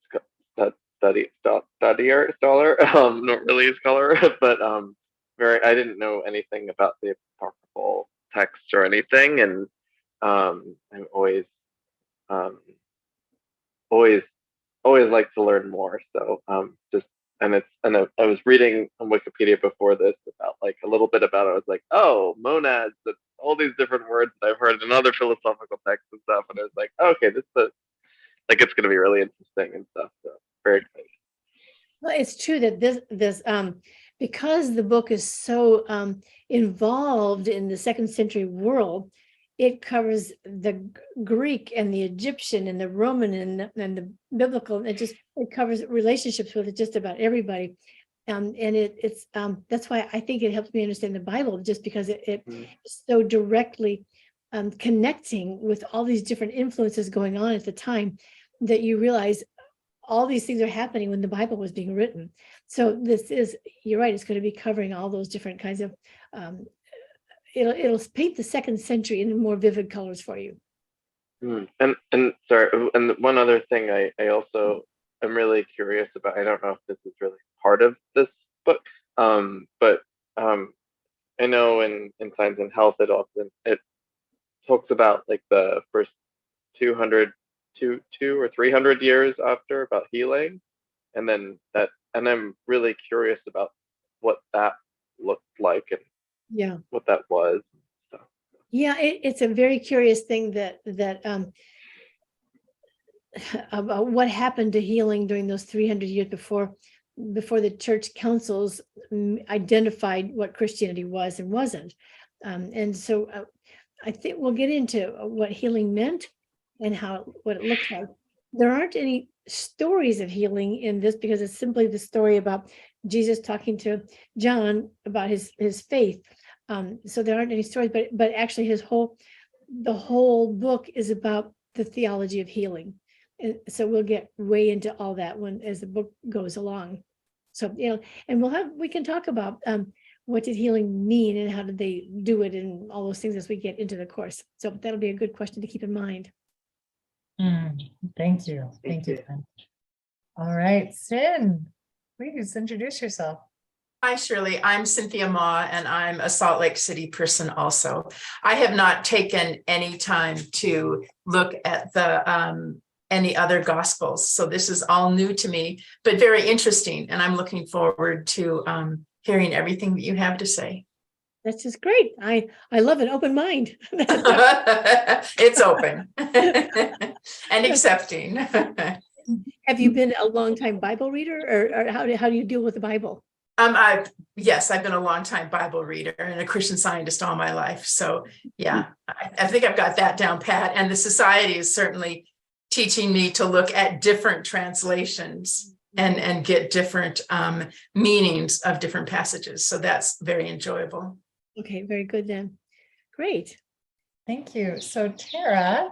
scholar. Not really a scholar, but I didn't know anything about the apocryphal text or anything, and I'm always like to learn more. So I was reading on Wikipedia before this about like a little bit about it. I was like, oh, monads, and all these different words that I've heard in other philosophical texts and stuff, and I was like, okay, it's going to be really interesting and stuff. So very excited. Well, it's true that this because the book is so involved in the 2nd century world, it covers the Greek and the Egyptian and the Roman and the biblical. It covers relationships with just about everybody. And it's that's why I think it helps me understand the Bible, just because it's so directly connecting with all these different influences going on at the time, that you realize all these things are happening when the Bible was being written. So you're right, it's going to be covering all those different kinds of, it'll paint the 2nd century in more vivid colors for you. And sorry, and one other thing I also am really curious about, I don't know if this is really part of this book, but I know in Science and Health it talks about like the first 200 to 200 or 300 years after about healing, and I'm really curious about what that looked like and what that was. So. Yeah, it's a very curious thing that about what happened to healing during those 300 years before the church councils identified what Christianity was and wasn't. And so I think we'll get into what healing meant and what it looked like. There aren't any stories of healing in this, because it's simply the story about Jesus talking to John about his faith. So there aren't any stories, but actually the whole book is about the theology of healing. And so we'll get way into all that as the book goes along. So, and we can talk about what did healing mean and how did they do it and all those things as we get into the course. So that'll be a good question to keep in mind. Thank you. Thank you. All right, Sin, please introduce yourself. Hi, Shirley. I'm Cynthia Ma, and I'm a Salt Lake City person also. I have not taken any time to look at the any other gospels, so this is all new to me, but very interesting, and I'm looking forward to hearing everything that you have to say. That's just great. I love an open mind. It's open and accepting. Have you been a long-time Bible reader, or how do you deal with the Bible? Yes, I've been a long time Bible reader and a Christian Scientist all my life. So yeah, I think I've got that down pat. And the society is certainly teaching me to look at different translations and get different meanings of different passages. So that's very enjoyable. Okay, very good then. Great. Thank you. So Tara,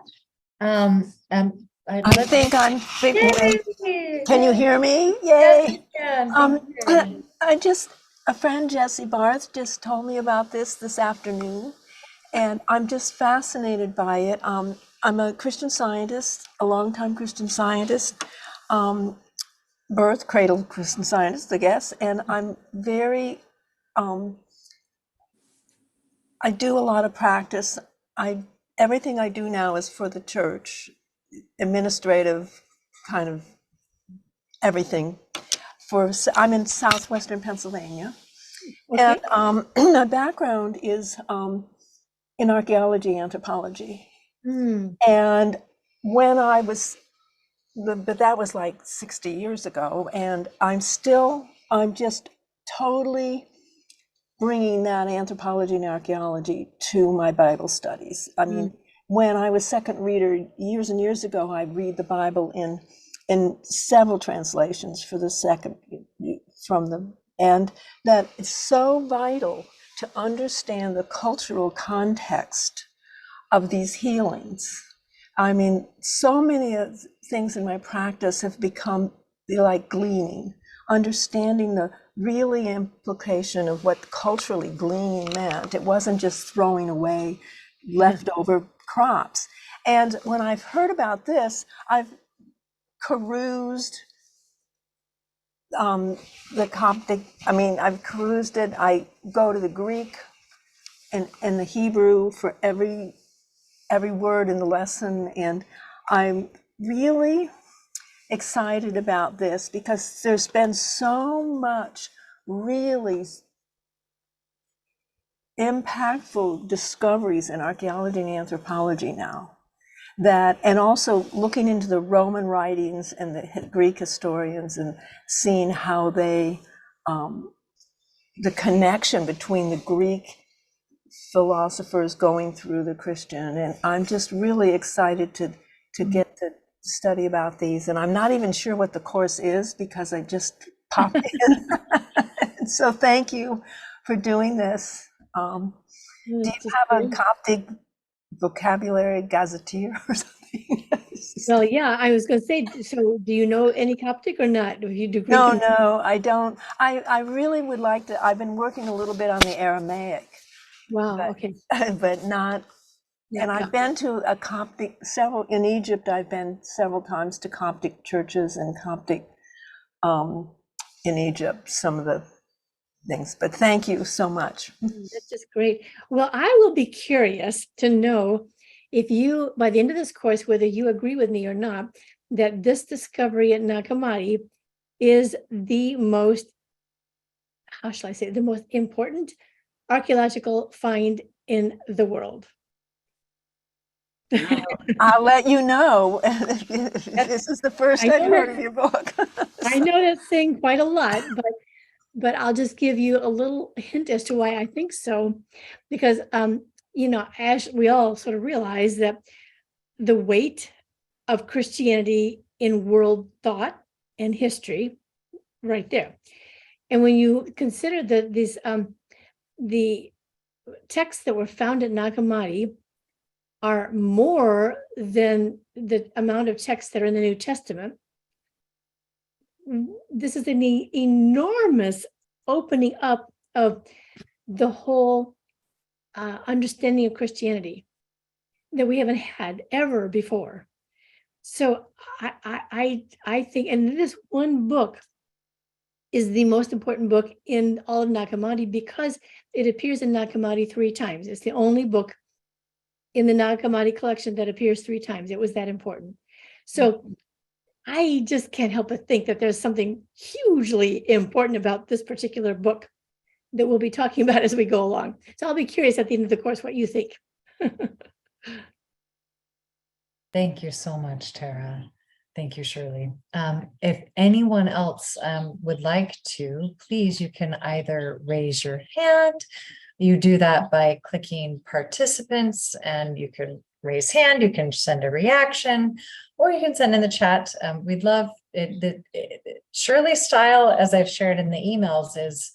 I think I'm thinking. Can you hear me? Yay! Yes, A friend, Jessie Barth, just told me about this afternoon, and I'm just fascinated by it. I'm a Christian Scientist, a longtime Christian Scientist, birth cradle Christian Scientist, I guess, and I'm very. I do a lot of practice. Everything I do now is for the church, administrative kind of everything. I'm in southwestern Pennsylvania. Okay. And my background is in archaeology, anthropology. Mm, And when I was, but that was like 60 years ago, and I'm just totally bringing that anthropology and archaeology to my Bible studies. I mean, when I was second reader years and years ago, I'd read the Bible in several translations for the second from them. And that is so vital to understand the cultural context of these healings. I mean, so many of things in my practice have become like gleaning, understanding the really implication of what culturally gleaning meant. It wasn't just throwing away leftover crops. And when I've heard about this, I've perused the Coptic. I mean, I've perused it. I go to the Greek and the Hebrew for every word in the lesson, and I'm really excited about this because there's been so much really impactful discoveries in archaeology and anthropology now, that, and also looking into the Roman writings and the Greek historians and seeing how they the connection between the Greek philosophers going through the Christian. And I'm just really excited to get to study about these. And I'm not even sure what the course is because I just popped in. So thank you for doing this. Do you have a Coptic vocabulary gazetteer or something? well, yeah, I was going to say, so do you know any Coptic or not? Do you do Greek? No, I don't. I really would like to. I've been working a little bit on the Aramaic. Wow, but, okay. But not. And I've been to a Coptic, in Egypt, I've been several times to Coptic churches and Coptic in Egypt, some of the things. But thank you so much. That's just great. Well, I will be curious to know if you, by the end of this course, whether you agree with me or not, that this discovery at Nag Hammadi is the most, how shall I say, the most important archaeological find in the world. I'll let you know. This is the first I've heard of your book. I know that's saying quite a lot, but I'll just give you a little hint as to why I think so, because you know, as we all sort of realize that the weight of Christianity in world thought and history, right there. And when you consider that these the texts that were found at Nag Hammadi are more than the amount of texts that are in the New Testament, this is an enormous opening up of the whole understanding of Christianity that we haven't had ever before. So I think, and this one book is the most important book in all of Nag Hammadi because it appears in Nag Hammadi 3 times. It's the only book in the Nag Hammadi collection that appears 3 times. It was that important. So I just can't help but think that there's something hugely important about this particular book that we'll be talking about as we go along. So I'll be curious at the end of the course what you think. Thank you so much, Tara. Thank you, Shirley. If anyone else would like to, please, you can either raise your hand. You do that by clicking participants, and you can raise hand, you can send a reaction, or you can send in the chat. We'd love it. Shirley's style, as I've shared in the emails, is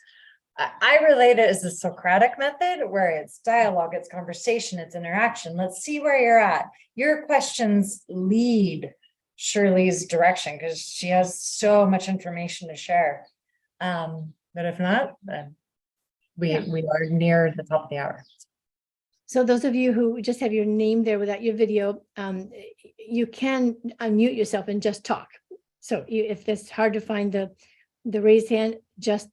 I relate it as the Socratic method, where it's dialogue, it's conversation, it's interaction. Let's see where you're at. Your questions lead Shirley's direction because she has so much information to share. But if not, then we are near the top of the hour. So those of you who just have your name there without your video, you can unmute yourself and just talk. So if it's hard to find the raised hand, just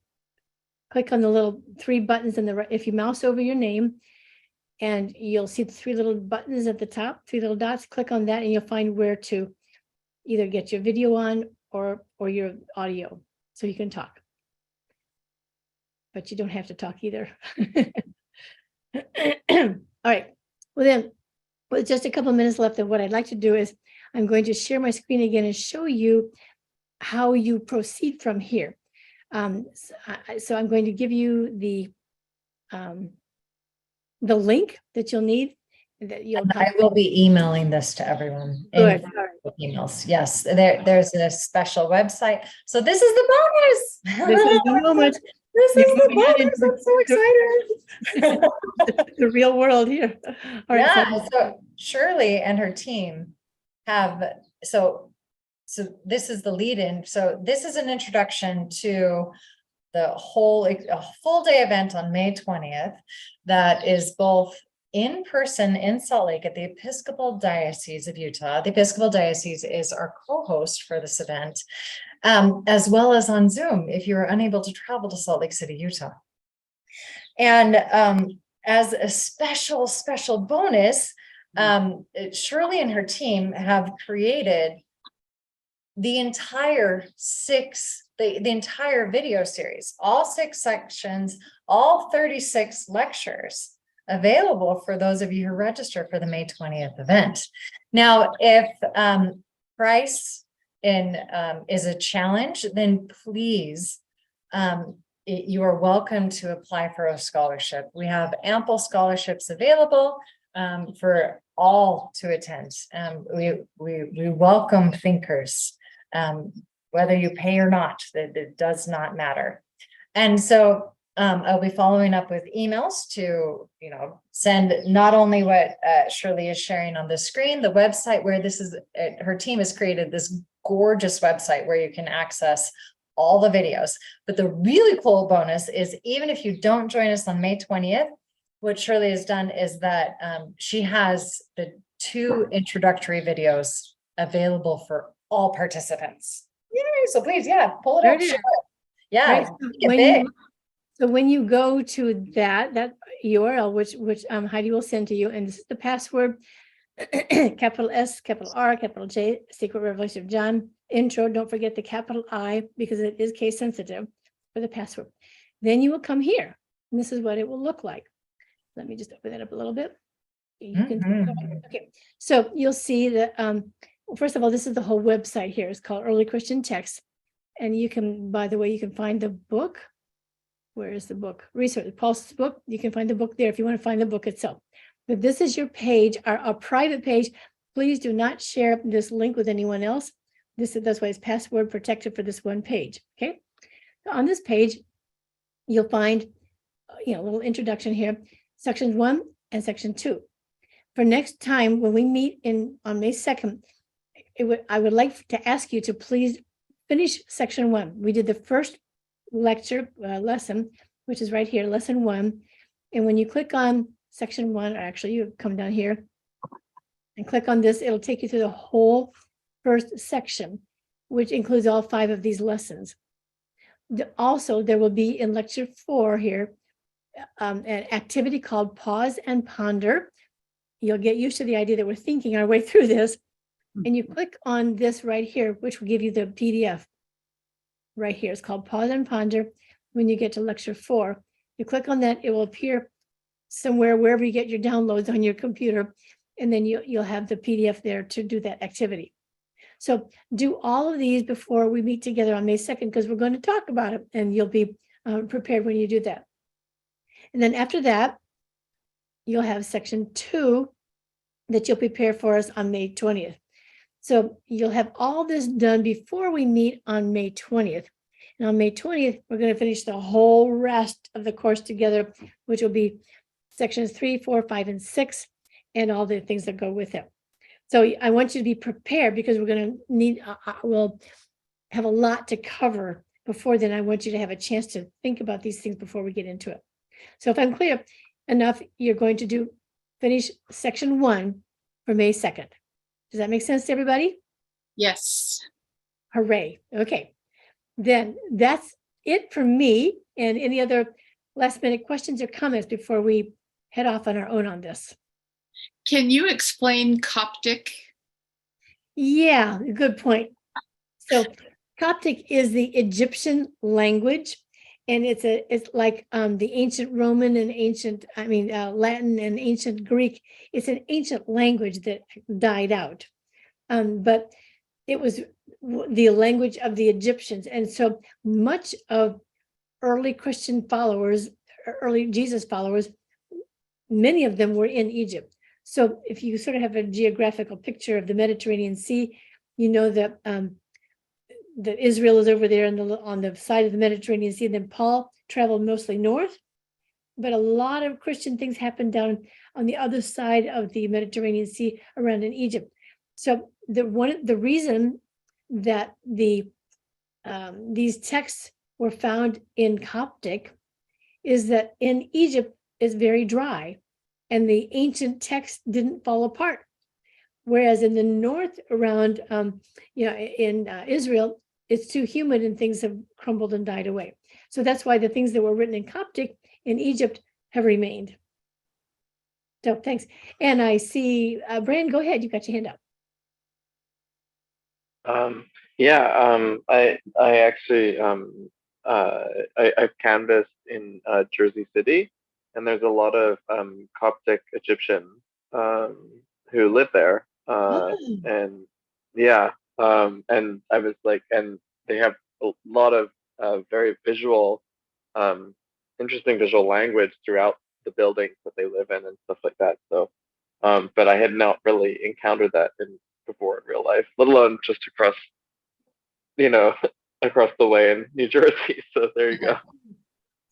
click on the little 3 buttons in the right. If you mouse over your name, and you'll see the 3 little buttons at the top, 3 little dots, click on that and you'll find where to either get your video on or your audio. so you can talk. But you don't have to talk either. All right. Well, then, with just a couple minutes left, of what I'd like to do is I'm going to share my screen again and show you how you proceed from here. So I'm going to give you the link that you'll need. That you'll I will be emailing this to everyone in Good. All right. emails. Yes, there's a special website. So this is the bonus. This is the moment. This You're is the moving on bonus. into I'm so excited. the real world here. All right. Yeah, so Shirley and her team have, so this is the lead in. So this is an introduction to a full day event on May 20th that is both in person in Salt Lake at the Episcopal Diocese of Utah. The Episcopal Diocese is our co-host for this event, as well as on Zoom if you are unable to travel to Salt Lake City, Utah. And as a special bonus, Shirley and her team have created the entire the entire video series, all 6 sections, all 36 lectures available for those of you who register for the May 20th event. Now, if price is a challenge, then please, you are welcome to apply for a scholarship. We have ample scholarships available for all to attend. We welcome thinkers, whether you pay or not, it does not matter. And so I'll be following up with emails to, send not only what Shirley is sharing on the screen, the website where this is, her team has created this gorgeous website where you can access all the videos. But the really cool bonus is even if you don't join us on May 20th, what Shirley has done is that she has the 2 introductory videos available for all participants. Yay! So please, pull it up. Share it. Yeah, Right. make it big. So when you go to that URL, which Heidi will send to you, and this is the password, capital S, capital R, capital J, Secret Revelation of John, intro, don't forget the capital I, because it is case sensitive for the password. Then you will come here, and this is what it will look like. Let me just open that up a little bit. You can, okay, so you'll see that, well, first of all, this is the whole website here. It's called Early Christian Texts. And you can, by the way, you can find the book. Where is the book? Research, Paul's book. You can find the book there if you want to find the book itself. But this is your page, our private page. Please do not share this link with anyone else. That's why it's password protected for this one page. Okay. So on this page, you'll find, a little introduction here, section 1 and section 2. For next time when we meet on May 2nd, I would like to ask you to please finish section 1. We did the first lecture lesson, which is right here, lesson 1. And when you click on section 1, or actually you come down here and click on this, it'll take you through the whole first section, which includes all 5 of these lessons. Also, there will be in lecture 4 here, an activity called Pause and Ponder. You'll get used to the idea that we're thinking our way through this. And you click on this right here, which will give you the PDF. Right here, it's called Pause and Ponder. When you get to lecture 4, you click on that, it will appear somewhere wherever you get your downloads on your computer, and then you'll have the PDF there to do that activity. So do all of these before we meet together on May 2nd, because we're going to talk about it, and you'll be prepared when you do that. And then after that, you'll have section 2 that you'll prepare for us on May 20th. So you'll have all this done before we meet on May 20th. And on May 20th, we're going to finish the whole rest of the course together, which will be sections 3, 4, 5, and 6, and all the things that go with it. So I want you to be prepared because we're going to need, we'll have a lot to cover before then. I want you to have a chance to think about these things before we get into it. So if I'm clear enough, you're going to finish section 1 for May 2nd. Does that make sense to everybody? Yes. Hooray. Okay. Then that's it for me. And any other last minute questions or comments before we head off on our own on this? Can you explain Coptic? Yeah, good point. So Coptic is the Egyptian language, and it's like the ancient Roman and Latin and ancient Greek. It's an ancient language that died out, but it was the language of the Egyptians, and so much of early Christian followers, early Jesus followers, many of them were in Egypt. So if you sort of have a geographical picture of the Mediterranean Sea, you know that that Israel is over there on the side of the Mediterranean Sea. Then Paul traveled mostly north, but a lot of Christian things happened down on the other side of the Mediterranean Sea around in Egypt. So the reason that these texts were found in Coptic is that in Egypt is very dry, and the ancient text didn't fall apart. Whereas in the north around, in Israel, it's too humid and things have crumbled and died away. So that's why the things that were written in Coptic in Egypt have remained. So thanks. And I see, Brian, go ahead. You got your hand up. I actually I've canvassed in Jersey City, and there's a lot of Coptic Egyptians who live there, and and I was like, and they have a lot of very visual, interesting visual language throughout the buildings that they live in and stuff like that. So, but I had not really encountered that before in real life, let alone just across the way in New Jersey. So there you go.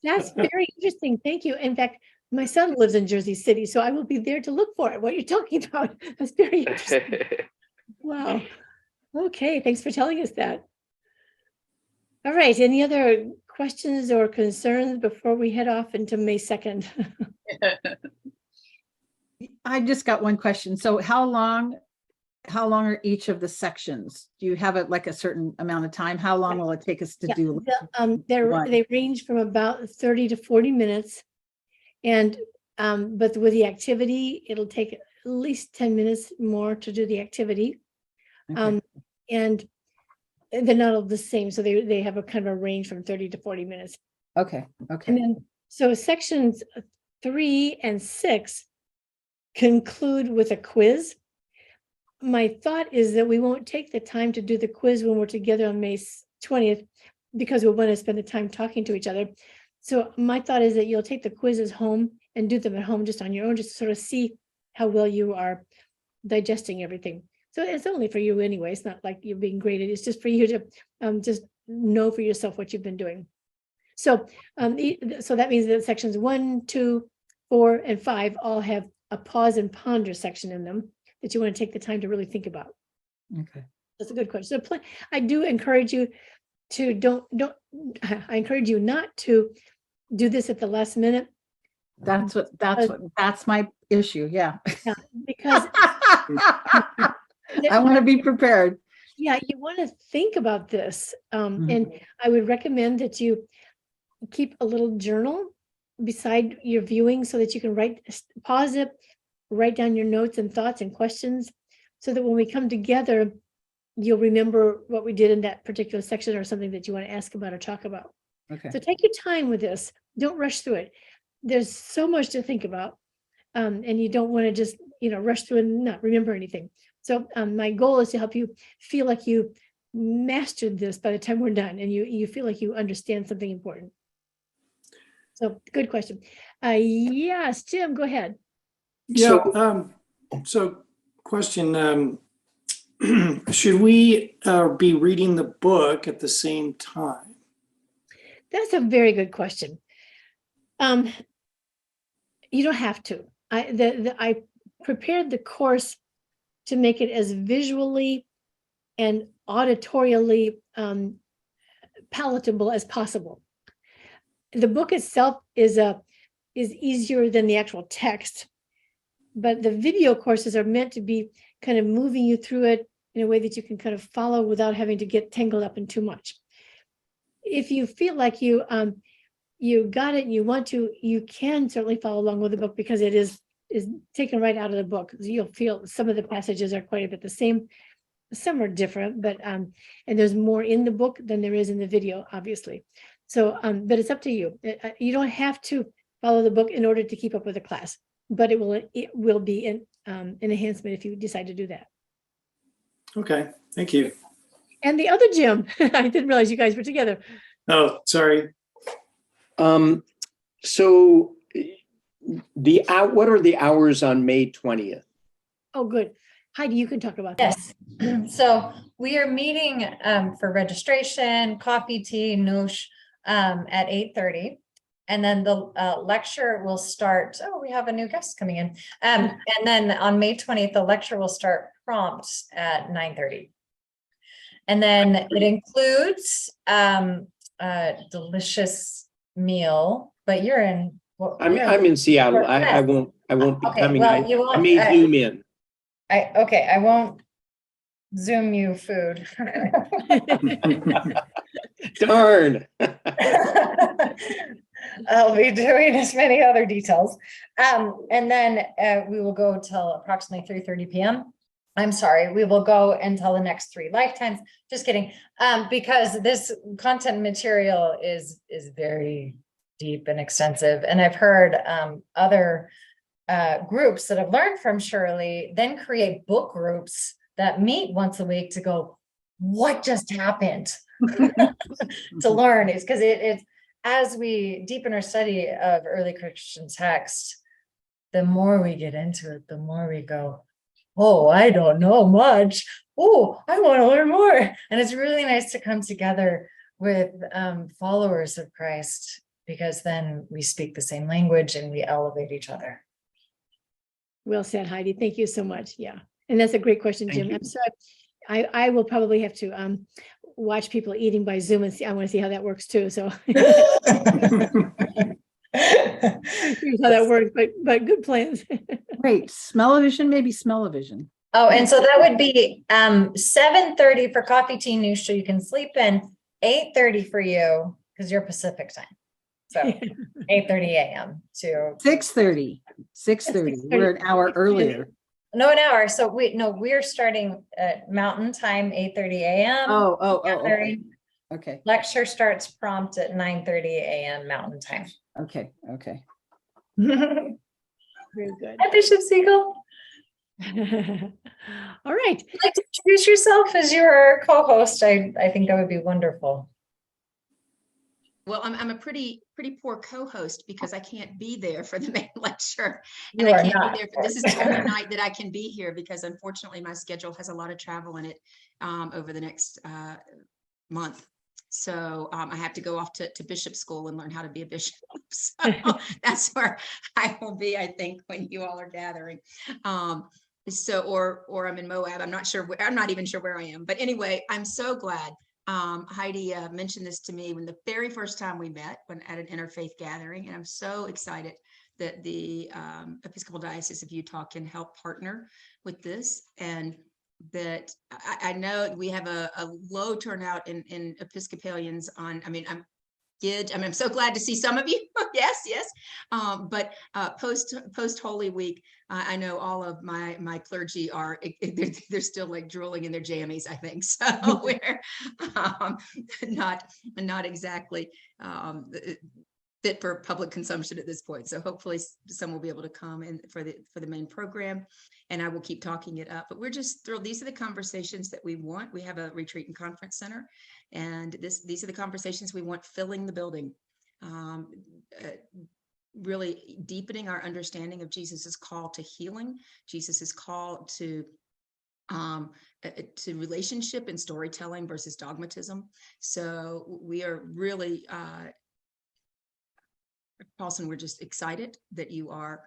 That's very interesting. Thank you. In fact, my son lives in Jersey City, so I will be there to look for it. What you're talking about. That's very interesting. Wow. Okay. Thanks for telling us that. All right. Any other questions or concerns before we head off into May 2nd? I just got one question. So how long are each of the sections? Do you have like a certain amount of time? How long will it take us to do? They range from about 30 to 40 minutes. And but with the activity, it'll take at least 10 minutes more to do the activity. Okay. And they're not all the same. So they have a kind of a range from 30 to 40 minutes. Okay. And then, so sections 3 and 6 conclude with a quiz. My thought is that we won't take the time to do the quiz when we're together on May 20th, because we want to spend the time talking to each other. So my thought is that you'll take the quizzes home and do them at home just on your own, just to sort of see how well you are digesting everything. So it's only for you anyway. It's not like you're being graded. It's just for you to just know for yourself what you've been doing. So so that means that sections 1, 2, 4, and 5 all have a pause and ponder section in them that you want to take the time to really think about. Okay. That's a good question. So I do encourage you to I encourage you not to do this at the last minute. That's my issue. Yeah. Because I want to be prepared. Yeah, you want to think about this. And I would recommend that you keep a little journal beside your viewing so that you can pause it, write down your notes and thoughts and questions, so that when we come together, you'll remember what we did in that particular section or something that you want to ask about or talk about. Okay. So take your time with this. Don't rush through it. There's so much to think about. And you don't want to just, rush through and not remember anything. So my goal is to help you feel like you mastered this by the time we're done, and you feel like you understand something important. So good question. Yes, Jim, go ahead. Yeah. So question, should we be reading the book at the same time? That's a very good question. You don't have to. I prepared the course to make it as visually and auditorially palatable as possible. The book itself is easier than the actual text, but the video courses are meant to be kind of moving you through it in a way that you can kind of follow without having to get tangled up in too much. If you feel like you got it and you want to, you can certainly follow along with the book, because it is taken right out of the book. You'll feel some of the passages are quite a bit the same. some are different, but and there's more in the book than there is in the video, obviously. So, but it's up to you. You don't have to follow the book in order to keep up with the class, but it will be an enhancement if you decide to do that. Okay, thank you. And the other Jim, I didn't realize you guys were together. Oh, sorry. So what are the hours on May 20th? Oh, good. Heidi, you can talk about that. Yes. So we are meeting for registration, coffee, tea, noosh at 8:30. And then the lecture will start. Oh, we have a new guest coming in. And then on May 20th, the lecture will start prompt at 9:30. And then it includes a delicious meal, but you're in. Well, I'm in Seattle. I won't be okay, coming. well, you won't, I may zoom in. I won't Zoom you food. Darn. I'll be doing as many other details. And then we will go till approximately 3:30 p.m. I'm sorry, we will go until the next 3 lifetimes. Just kidding. Because this content material is very deep and extensive. And I've heard other groups that have learned from Shirley then create book groups that meet once a week to go, what just happened? To learn is because it's as we deepen our study of early Christian text, the more we get into it, the more we go, oh, I don't know much. Oh, I want to learn more. And it's really nice to come together with followers of Christ, because then we speak the same language and we elevate each other. Well said, Heidi. Thank you so much. Yeah. And that's a great question, Jim. I'm sorry. I will probably have to watch people eating by Zoom and see. I want to see how that works too. So here's how that works, but good plans. Great. Smell-o-vision, maybe smell-o-vision. Oh, and so that would be 7:30 for coffee, tea, news, so you can sleep in. 8:30 for you because you're Pacific time. So 8:30 a.m. to 6:30. 6:30. We're an hour earlier. no, an hour. So we're starting at Mountain Time, 8:30 a.m. Okay. Okay. Lecture starts prompt at 9:30 a.m. Mountain Time. Okay. Very good. Hi, Bishop Siegel. All right. Would you like to introduce yourself as your co-host? I think that would be wonderful. Well, I'm a pretty poor co-host because I can't be there for the main lecture. You And I are can't not. be there. This is the only night that I can be here because unfortunately my schedule has a lot of travel in it over the next month. So I have to go off to bishop school and learn how to be a bishop. So that's where I will be, I think, when you all are gathering. Or I'm in Moab. I'm not even sure where I am. But anyway, I'm so glad. Heidi mentioned this to me when the very first time we met at an interfaith gathering, and I'm so excited that the Episcopal Diocese of Utah can help partner with this, and that I know we have a low turnout in Episcopalians on. I'm so glad to see some of you. Yes. But post Holy Week, I know all of my clergy are they're still like drooling in their jammies, I think. So we're not exactly fit for public consumption at this point. So hopefully some will be able to come in for the main program, and I will keep talking it up. But we're just thrilled. These are the conversations that we want. We have a retreat and conference center, and these are the conversations we want filling the building. Really deepening our understanding of Jesus's call to healing, Jesus's call to relationship and storytelling versus dogmatism. So we are really, Paulson, we're just excited that you are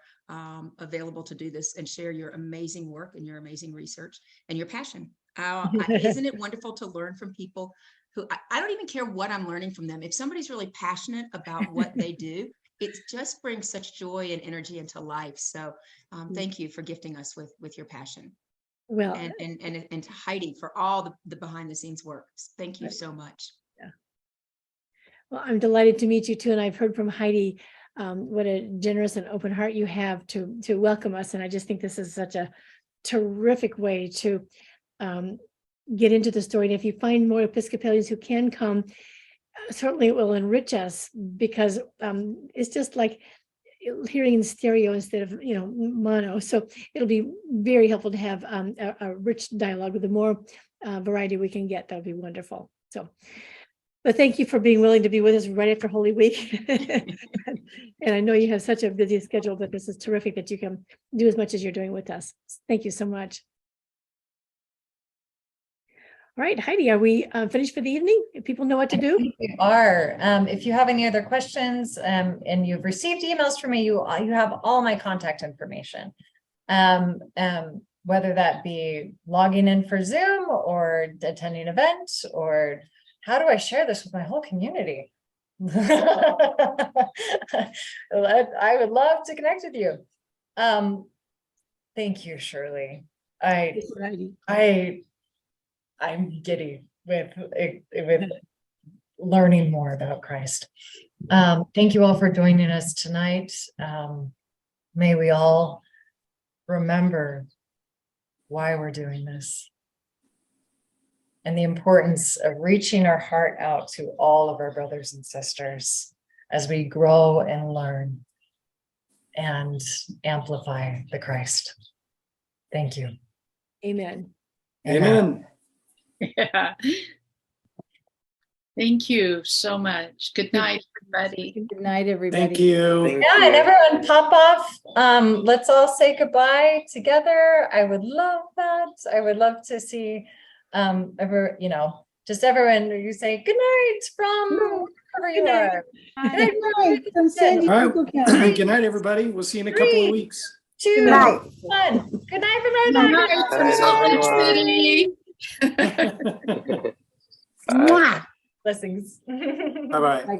available to do this and share your amazing work and your amazing research and your passion. Isn't it wonderful to learn from people who I don't even care what I'm learning from them. If somebody's really passionate about what they do, it just brings such joy and energy into life. So thank you for gifting us with your passion. Well, and to Heidi for all the behind the scenes work. Thank you so much. Yeah. Well, I'm delighted to meet you too. And I've heard from Heidi what a generous and open heart you have to welcome us. And I just think this is such a terrific way to get into the story. And if you find more Episcopalians who can come, certainly it will enrich us, because it's just like hearing in stereo instead of mono. So it'll be very helpful to have a rich dialogue. With the more variety we can get, that'll be wonderful. So, but thank you for being willing to be with us right after Holy Week. And I know you have such a busy schedule, but this is terrific that you can do as much as you're doing with us. Thank you so much. All right, Heidi, are we finished for the evening? If people know what to do? We are. If you have any other questions and you've received emails from me, you have all my contact information. Whether that be logging in for Zoom or attending an event, or how do I share this with my whole community? I would love to connect with you. Thank you, Shirley. I'm giddy with learning more about Christ. Thank you all for joining us tonight. May we all remember why we're doing this and the importance of reaching our heart out to all of our brothers and sisters as we grow and learn and amplify the Christ. Thank you. Amen. Amen. Yeah. Thank you so much. Good night, everybody. Good night, everybody. Thank you. Thank Yeah, you. and everyone pop off. Let's all say goodbye together. I would love that. I would love to see just everyone, you say good night from wherever you are. Good night from San All Diego right. County. Good night, everybody. We'll see you in a couple of 3, weeks. 2, Good night. 1. Good night, Good everybody. night from Night, Salt Lake everyone. City. Mwah. Blessings. Bye-bye.